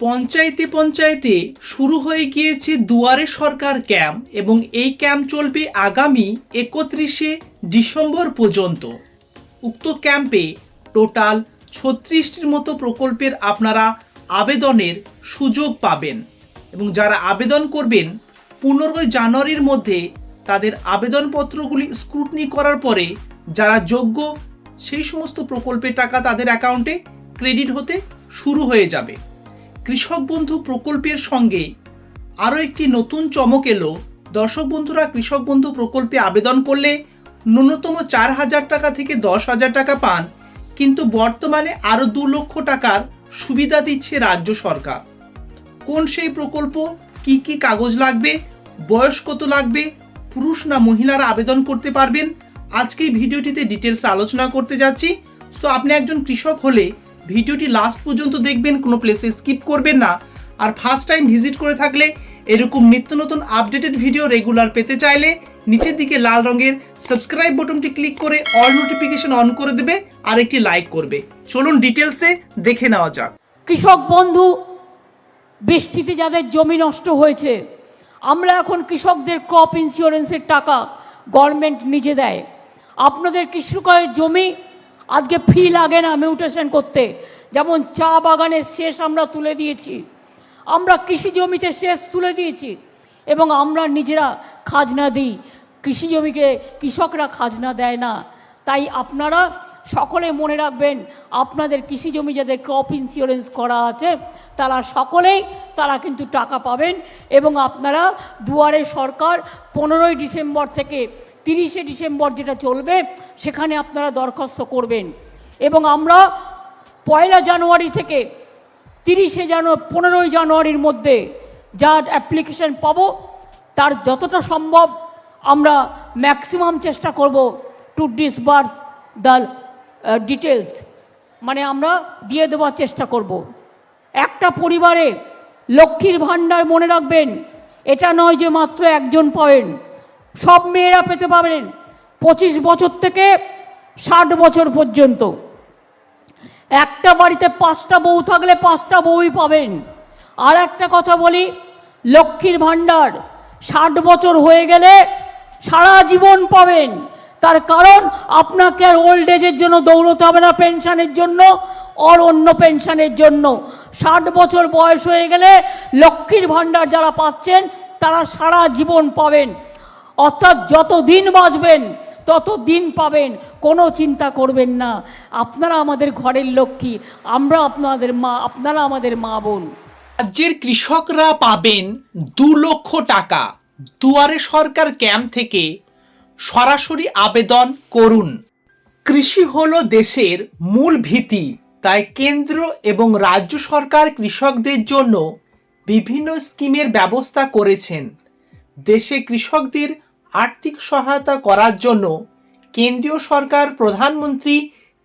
পঞ্চায়েতে পঞ্চায়েতে শুরু হয়ে গিয়েছে দুয়ারে সরকার ক্যাম্প এবং এই ক্যাম্প চলবে আগামী 31শে ডিসেম্বর পর্যন্ত। উক্ত ক্যাম্পে টোটাল 36টির মতো প্রকল্পের আপনারা আবেদনের সুযোগ পাবেন এবং যারা আবেদন করবেন 15 জানুয়ারির মধ্যে তাদের আবেদনপত্রগুলি স্ক্রুটনি করার পরে যারা যোগ্য সেই সমস্ত প্রকল্পের টাকা তাদের অ্যাকাউন্টে ক্রেডিট হতে শুরু হয়ে যাবে। কৃষক বন্ধু প্রকল্পের সঙ্গে আরও একটি নতুন চমক এলো। দর্শক বন্ধুরা, কৃষক বন্ধু প্রকল্পে আবেদন করলে ন্যূনতম 4,000 টাকা থেকে 10,000 টাকা পান, কিন্তু বর্তমানে আরও 2 লক্ষ টাকার সুবিধা দিচ্ছে রাজ্য সরকার। কোন সেই প্রকল্প, কি কি কাগজ লাগবে, বয়স কত লাগবে, পুরুষ না মহিলারা আবেদন করতে পারবেন, আজকে এই ভিডিওটিতে ডিটেলস আলোচনা করতে যাচ্ছি। তো আপনি একজন কৃষক হলে ভিডিওটি লাস্ট পর্যন্ত দেখবেন, কোনো প্লেসে স্কিপ করবেন না। আর ফার্স্ট টাইম ভিজিট করে থাকলে এরকম নিত্য নতুন আপডেটেড ভিডিও রেগুলার পেতে চাইলে নিচের দিকে লাল রঙের সাবস্ক্রাইব বাটনটি ক্লিক করে অল নোটিফিকেশন অন করে দেবে আর একটি লাইক করবে। চলুন ডিটেলসে দেখে নেওয়া যাক। কৃষক বন্ধু, বৃষ্টিতে যাদের জমি নষ্ট হয়েছে, আমরা এখন কৃষকদের ক্রপ ইন্স্যুরেন্সের টাকা গভর্নমেন্ট নিজে দেয়। আপনাদের কৃষকের জমি আজকে ফি লাগে না মিউটেশন করতে, যেমন চা বাগানের শেষ আমরা তুলে দিয়েছি, আমরা কৃষি জমিতে শেষ তুলে দিয়েছি এবং আমরা নিজেরা খাজনা দিই। কৃষি জমিকে কৃষকরা খাজনা দেয় না। তাই আপনারা সকলে মনে রাখবেন, আপনাদের কৃষি জমি যাদের ক্রপ ইন্স্যুরেন্স করা আছে তারা কিন্তু টাকা পাবেন। এবং আপনারা দুয়ারে সরকার 15 ডিসেম্বর থেকে 30শে ডিসেম্বর যেটা চলবে সেখানে আপনারা দরখাস্ত করবেন এবং আমরা 1 জানুয়ারি থেকে 15 জানুয়ারির মধ্যে যা অ্যাপ্লিকেশন পাবো তার যতটা সম্ভব আমরা ম্যাক্সিমাম চেষ্টা করব টু ডিসবার্স দ্য ডিটেলস, মানে আমরা দিয়ে দেওয়ার চেষ্টা করব। একটা পরিবারে লক্ষ্মীর ভাণ্ডার মনে রাখবেন, এটা নয় যে মাত্র একজন পাবেন, সব মেয়েরা পেতে পাবেন 25 বছর থেকে 60 বছর পর্যন্ত। একটা বাড়িতে 5টা বউ থাকলে 5টা বউই পাবেন। আর একটা কথা বলি, লক্ষ্মীর ভাণ্ডার 60 বছর হয়ে গেলে সারা জীবন পাবেন। তার কারণ আপনাকে আর ওল্ড এজের জন্য দৌড়তে হবে না পেনশনের জন্য আর অন্য পেনশনের জন্য। 60 বছর বয়স হয়ে গেলে লক্ষ্মীর ভাণ্ডার যারা পাচ্ছেন তারা সারা জীবন পাবেন, অর্থাৎ যত দিন বাঁচবেন তত দিন পাবেন। কোনো চিন্তা করবেন না, আপনারা আমাদের ঘরের লক্ষ্মী, আমরা আপনাদের মা, আপনারা আমাদের মা বোন। রাজ্যের কৃষকরা পাবেন 2 লক্ষ টাকা। দুয়ারে সরকার ক্যাম্প থেকে সরাসরি আবেদন করুন। কৃষি হলো দেশের মূল ভিত্তি, তাই কেন্দ্র এবং রাজ্য সরকার কৃষকদের জন্য বিভিন্ন স্কিমের ব্যবস্থা করেছেন। দেশে কৃষকদের আর্থিক সহায়তা করার জন্য কেন্দ্রীয় সরকার প্রধানমন্ত্রী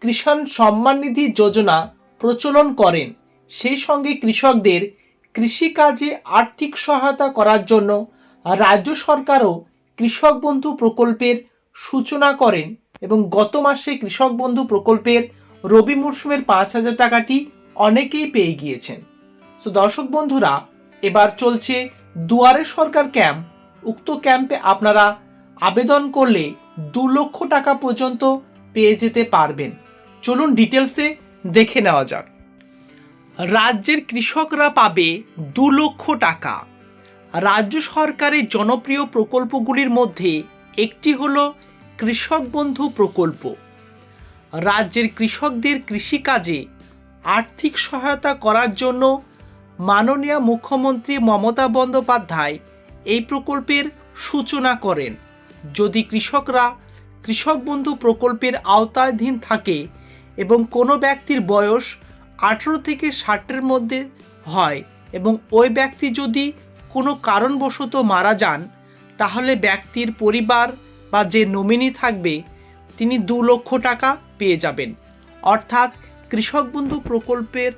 কিষাণ সম্মান নিধি যোজনা প্রচলন করেন। সেই সঙ্গে কৃষকদের কৃষিকাজে আর্থিক সহায়তা করার জন্য রাজ্য সরকারও কৃষক বন্ধু প্রকল্পের সূচনা করেন এবং গত মাসে কৃষক বন্ধু প্রকল্পের রবি মরশুমের 5,000 টাকাটি অনেকেই পেয়ে গিয়েছেন। তো দর্শক বন্ধুরা, এবার চলছে দুয়ারে সরকার ক্যাম্প। উক্ত ক্যাম্পে আপনারা আবেদন করলে 2 লক্ষ টাকা পর্যন্ত পেয়ে যেতে পারবেন। চলুন ডিটেলসে দেখে নেওয়া যাক। রাজ্যের কৃষকরা পাবে 2 লক্ষ টাকা। রাজ্য সরকারের জনপ্রিয় প্রকল্পগুলির মধ্যে একটি হলো কৃষক বন্ধু প্রকল্প। রাজ্যের কৃষকদের কৃষিকাজে আর্থিক সহায়তা করার জন্য মাননীয় মুখ্যমন্ত্রী মমতা বন্দ্যোপাধ্যায় এই প্রকল্পের সূচনা করেন। যদি কৃষকরা কৃষক বন্ধু প্রকল্পের আওতাধীন থাকে এবং কোনো ব্যক্তির বয়স 18 থেকে 60-এর মধ্যে হয় এবং ওই ব্যক্তি যদি কোনো কারণবশত মারা যান, তাহলে ব্যক্তির পরিবার বা যে নমিনি থাকবে তিনি 2 লক্ষ টাকা পেয়ে যাবেন। অর্থাৎ কৃষক বন্ধু প্রকল্পের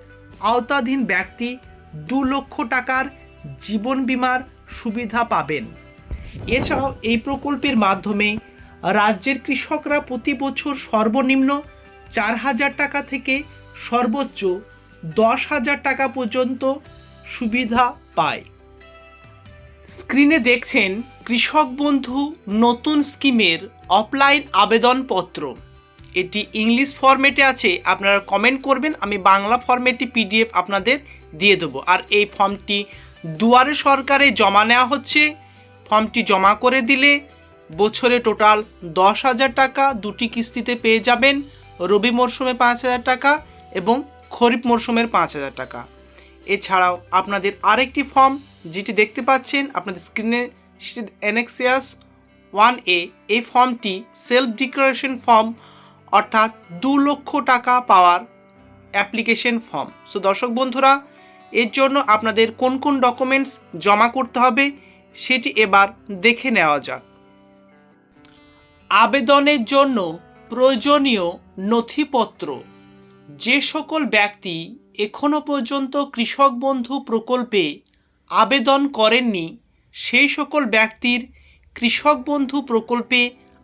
আওতাধীন ব্যক্তি 2 লক্ষ টাকার জীবন বীমার সুবিধা পাবেন। এছাড়াও এই প্রকল্পের মাধ্যমে রাজ্যের কৃষকরা প্রতি বছর সর্বনিম্ন 4,000 টাকা থেকে সর্বোচ্চ 10,000 টাকা পর্যন্ত সুবিধা পায়। স্ক্রিনে দেখছেন কৃষক বন্ধু নতুন স্কিমের অফলাইন আবেদনপত্র। এটি ইংলিশ ফরম্যাটে আছে, আপনারা কমেন্ট করবেন, আমি বাংলা ফরম্যাটে পিডিএফ আপনাদের দিয়ে দেবো। আর এই ফর্মটি দুয়ারে সরকারে জমা নেওয়া হচ্ছে। ফর্মটি জমা করে দিলে বছরে টোটাল 10,000 টাকা দুটি কিস্তিতে পেয়ে যাবেন। রবি মরশুমে 5,000 টাকা এবং খরিফ মরশুমের 5,000 টাকা। এছাড়াও আপনাদের আরেকটি ফর্ম যেটি দেখতে পাচ্ছেন আপনাদের স্ক্রিনে, অ্যানেক্সিয়াস 1A, এই ফর্মটি সেলফ ডিক্লারেশন ফর্ম, অর্থাৎ 2 লক্ষ টাকা পাওয়ার অ্যাপ্লিকেশন ফর্ম। সো দর্শক বন্ধুরা, এর জন্য আপনাদের কোন কোন ডকুমেন্টস জমা করতে হবে সেটি এবার দেখে নেওয়া যাক। আবেদনের জন্য প্রয়োজনীয় নথিপত্র। যে সকল ব্যক্তি এখনও পর্যন্ত কৃষক বন্ধু প্রকল্পে আবেদন করেননি সেই সকল ব্যক্তির কৃষক বন্ধু প্রকল্পে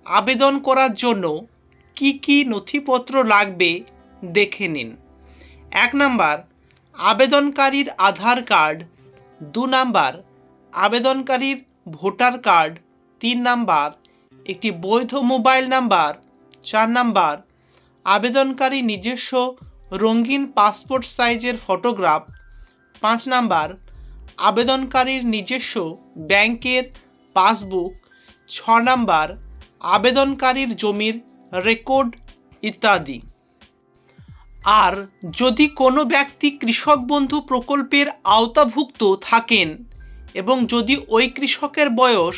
আবেদন করার জন্য কি কি নথিপত্র লাগবে দেখে নিন। 1 নাম্বার, আবেদনকারীর আধার কার্ড। 2 নাম্বার, আবেদনকারীর ভোটার কার্ড। 3 নাম্বার, একটি বৈধ মোবাইল নাম্বার। 4 নাম্বার, আবেদনকারী নিজস্ব রঙিন পাসপোর্ট সাইজের ফটোগ্রাফ। 5 নাম্বার, আবেদনকারীর নিজস্ব ব্যাংকের পাসবুক। 6 নাম্বার, আবেদনকারীর জমির রেকর্ড ইত্যাদি। আর যদি কোনো ব্যক্তি কৃষক বন্ধু প্রকল্পের আওতাভুক্ত থাকেন এবং যদি ওই কৃষকের বয়স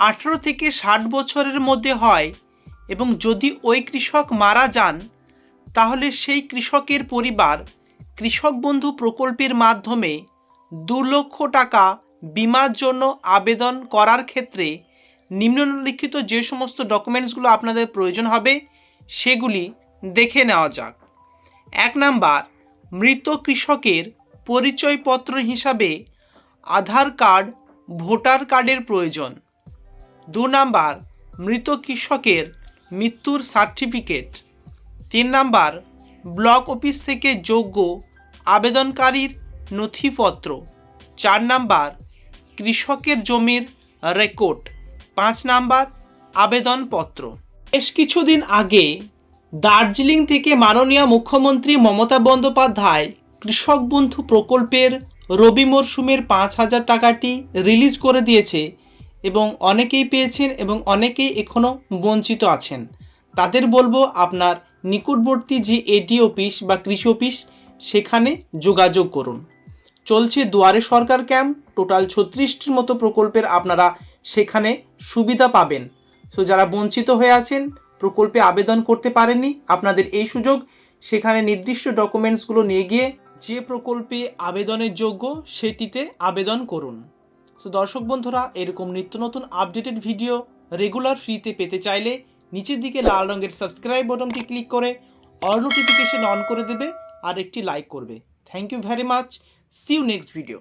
18 থেকে 60 বছরের মধ্যে হয় এবং যদি ওই কৃষক মারা যান, তাহলে সেই কৃষকের পরিবার কৃষক বন্ধু প্রকল্পের মাধ্যমে 2 লক্ষ টাকা বিমার জন্য আবেদন করার ক্ষেত্রে নিম্নলিখিত যে সমস্ত ডকুমেন্টসগুলো আপনাদের প্রয়োজন হবে সেগুলি দেখে নেওয়া যাক। 1 নাম্বার, মৃত কৃষকের পরিচয়পত্র হিসাবে আধার কার্ড, ভোটার কার্ডের প্রয়োজন। 2 নাম্বার, মৃত কৃষকের মৃত্যুর সার্টিফিকেট। 3 নাম্বার, ব্লক অফিস থেকে যোগ্য আবেদনকারীর নথিপত্র। 4 নাম্বার, কৃষকের জমির রেকর্ড। 5 নাম্বার, আবেদনপত্র। বেশ কিছুদিন আগে দার্জিলিং থেকে মাননীয় মুখ্যমন্ত্রী মমতা বন্দ্যোপাধ্যায় কৃষক বন্ধু প্রকল্পের রবি মরশুমের 5,000 টাকাটি রিলিজ করে দিয়েছে এবং অনেকেই পেয়েছেন এবং অনেকেই এখনও বঞ্চিত আছেন। তাদের বলবো আপনার নিকটবর্তী যে এডি অফিস বা কৃষি অফিস সেখানে যোগাযোগ করুন। চলছে দুয়ারে সরকার ক্যাম্প, টোটাল 36টির মতো প্রকল্পের আপনারা সেখানে সুবিধা পাবেন। সো যারা বঞ্চিত হয়ে আছেন, প্রকল্পে আবেদন করতে পারেননি, আপনাদের এই সুযোগ। সেখানে নির্দিষ্ট ডকুমেন্টসগুলো নিয়ে গিয়ে যে প্রকল্পে আবেদনের যোগ্য সেটিতে আবেদন করুন। সো দর্শক বন্ধুরা, এরকম নিত্য নতুন আপডেটেড ভিডিও রেগুলার ফ্রিতে পেতে চাইলে নিচের দিকে লাল রঙের সাবস্ক্রাইব বাটনটি ক্লিক করে অল নোটিফিকেশন অন করে দেবে আর একটি লাইক করবে। Thank you very much. See you next video.